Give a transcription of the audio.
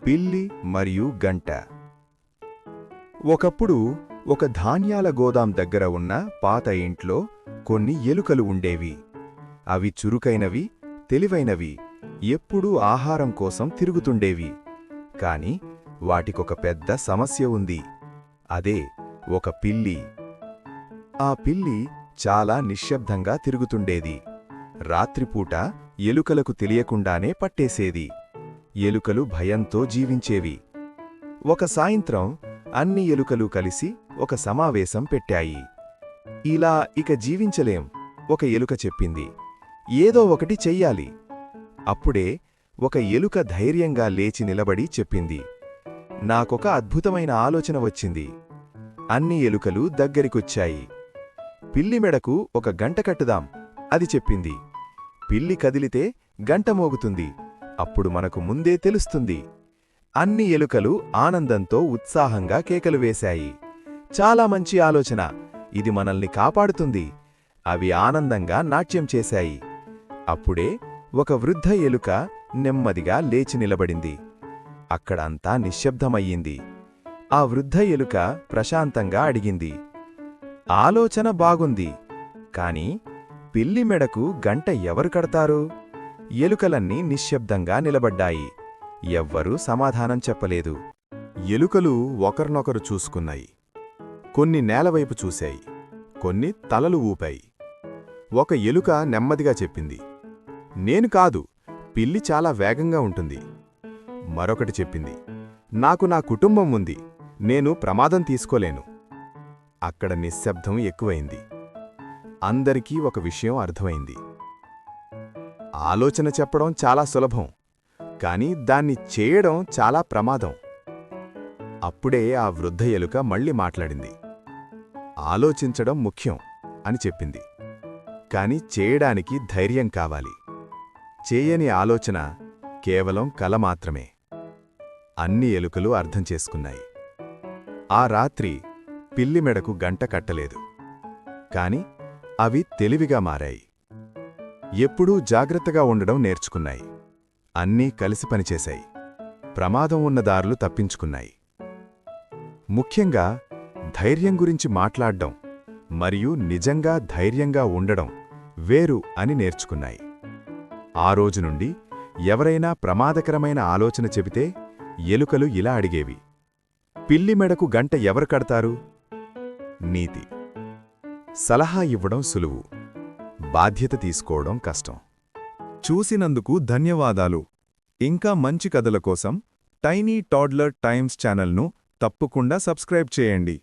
పిల్లి మరియు గంట. ఒకప్పుడు ఒక ధాన్యాల గోదాం దగ్గర ఉన్న పాత ఇంట్లో కొన్ని ఎలుకలు ఉండేవి. అవి చురుకైనవి, తెలివైనవి, ఎప్పుడూ ఆహారం కోసం తిరుగుతుండేవి. కాని వాటికొక పెద్ద సమస్య ఉంది. అదే ఒక పిల్లి. ఆ పిల్లి చాలా నిశ్శబ్దంగా తిరుగుతుండేది. రాత్రిపూట ఎలుకలకు తెలియకుండానే పట్టేసేది. ఎలుకలు భయంతో జీవించేవి. ఒక సాయంత్రం అన్ని ఎలుకలు కలిసి ఒక సమావేశం పెట్టాయి. ఇలా ఇక జీవించలేం, ఒక ఎలుక చెప్పింది. ఏదో ఒకటి చెయ్యాలి. అప్పుడే ఒక ఎలుక ధైర్యంగా లేచి నిలబడి చెప్పింది, నాకొక అద్భుతమైన ఆలోచన వచ్చింది. అన్ని ఎలుకలు దగ్గరికొచ్చాయి. పిల్లి మెడకు ఒక గంట కట్టుదాం, అది చెప్పింది. పిల్లి కదిలితే గంట మోగుతుంది. అప్పుడు మనకు ముందే తెలుస్తుంది. అన్ని ఎలుకలు ఆనందంతో ఉత్సాహంగా కేకలు వేశాయి. చాలా మంచి ఆలోచన, ఇది మనల్ని కాపాడుతుంది. అవి ఆనందంగా నాట్యం చేశాయి. అప్పుడే ఒక వృద్ధ ఎలుక నెమ్మదిగా లేచి నిలబడింది. అక్కడంతా నిశ్శబ్దమయ్యింది. ఆ వృద్ధ ఎలుక ప్రశాంతంగా అడిగింది, ఆలోచన బాగుంది, కాని పిల్లి మెడకు గంట ఎవరు కడతారు? ఎలుకలన్నీ నిశ్శబ్దంగా నిలబడ్డాయి. ఎవ్వరూ సమాధానం చెప్పలేదు. ఎలుకలు ఒకర్నొకరు చూసుకున్నాయి. కొన్ని నేలవైపు చూశాయి, కొన్ని తలలు ఊపాయి. ఒక ఎలుక నెమ్మదిగా చెప్పింది, నేను కాదు, పిల్లి చాలా వేగంగా ఉంటుంది. మరొకటి చెప్పింది, నాకు నా కుటుంబం ఉంది, నేను ప్రమాదం తీసుకోలేను. అక్కడ నిశ్శబ్దం ఎక్కువైంది. అందరికీ ఒక విషయం అర్థమైంది. ఆలోచన చెప్పడం చాలా సులభం, కాని దాన్ని చేయడం చాలా ప్రమాదం. అప్పుడే ఆ వృద్ధ ఎలుక మళ్ళీ మాట్లాడింది. ఆలోచించడం ముఖ్యం అని చెప్పింది, కాని చేయడానికి ధైర్యం కావాలి. చేయని ఆలోచన కేవలం కల మాత్రమే. అన్ని ఎలుకలు అర్థం చేసుకున్నాయి. ఆ రాత్రి పిల్లి మెడకు గంట కట్టలేదు. కాని అవి తెలివిగా మారాయి. ఎప్పుడూ జాగ్రత్తగా ఉండడం నేర్చుకున్నాయి. అన్నీ కలిసి పనిచేశాయి. ప్రమాదం ఉన్న దారులు తప్పించుకున్నాయి. ముఖ్యంగా ధైర్యం గురించి మాట్లాడ్డం మరియు నిజంగా ధైర్యంగా ఉండడం వేరు అని నేర్చుకున్నాయి. ఆ రోజు నుండి ఎవరైనా ప్రమాదకరమైన ఆలోచన చెబితే ఎలుకలు ఇలా అడిగేవి, పిల్లి మెడకు గంట ఎవరు కడతారు? నీతి: సలహా ఇవ్వడం సులువు, బాధ్యత తీసుకోవడం కష్టం. చూసినందుకు ధన్యవాదాలు. ఇంకా మంచి కథల కోసం టైనీ టాడ్లర్ టైమ్స్ ఛానల్ను తప్పకుండా సబ్స్క్రైబ్ చేయండి.